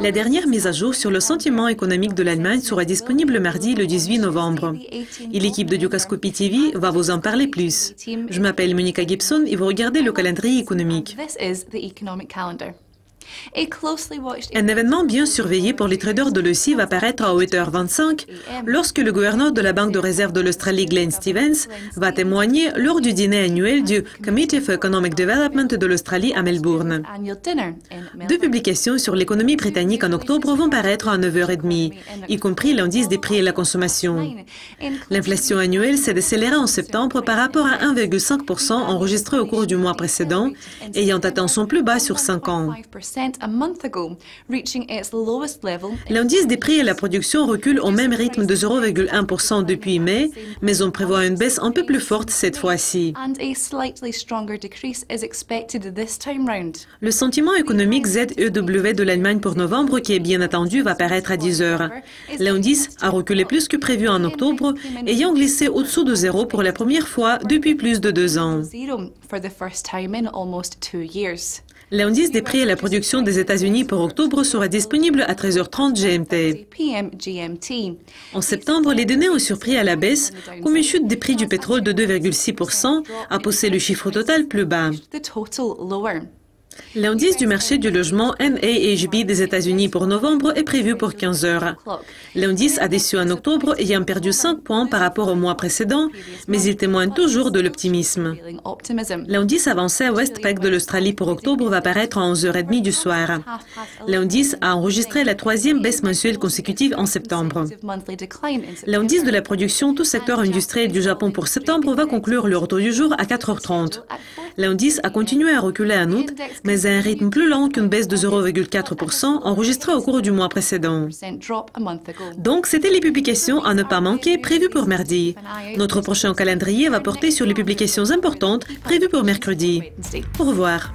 La dernière mise à jour sur le sentiment économique de l'Allemagne sera disponible mardi le 18 novembre. Et l'équipe de Dukascopy TV va vous en parler plus. Je m'appelle Monica Gibson et vous regardez le calendrier économique. Un événement bien surveillé pour les traders de l'ESI va paraître à 8h25 lorsque le gouverneur de la Banque de réserve de l'Australie, Glenn Stevens, va témoigner lors du dîner annuel du Committee for Economic Development de l'Australie à Melbourne. Deux publications sur l'économie britannique en octobre vont paraître à 9h30, y compris l'indice des prix à la consommation. L'inflation annuelle s'est décélérée en septembre par rapport à 1,5% enregistré au cours du mois précédent, ayant atteint son plus bas sur 5 ans. L'indice des prix à la production recule au même rythme de 0,1% depuis mai, mais on prévoit une baisse un peu plus forte cette fois-ci. Le sentiment économique ZEW de l'Allemagne pour novembre, qui est bien attendu, va paraître à 10h. L'indice a reculé plus que prévu en octobre, ayant glissé au-dessous de zéro pour la première fois depuis plus de 2 ans. L'indice des prix à la production des États-Unis pour octobre sera disponible à 13h30 GMT. En septembre, les données ont surpris à la baisse, comme une chute des prix du pétrole de 2,6% a poussé le chiffre total plus bas. L'indice du marché du logement NAHB des États-Unis pour novembre est prévu pour 15h. L'indice a déçu en octobre, ayant perdu 5 points par rapport au mois précédent, mais il témoigne toujours de l'optimisme. L'indice avancé à Westpac de l'Australie pour octobre va paraître à 11h30 du soir. L'indice a enregistré la 3e baisse mensuelle consécutive en septembre. L'indice de la production tout secteur industriel du Japon pour septembre va conclure l'ordre du jour à 4h30. L'indice a continué à reculer en août, mais à un rythme plus lent qu'une baisse de 0,4% enregistrée au cours du mois précédent. Donc, c'était les publications à ne pas manquer prévues pour mardi. Notre prochain calendrier va porter sur les publications importantes prévues pour mercredi. Au revoir.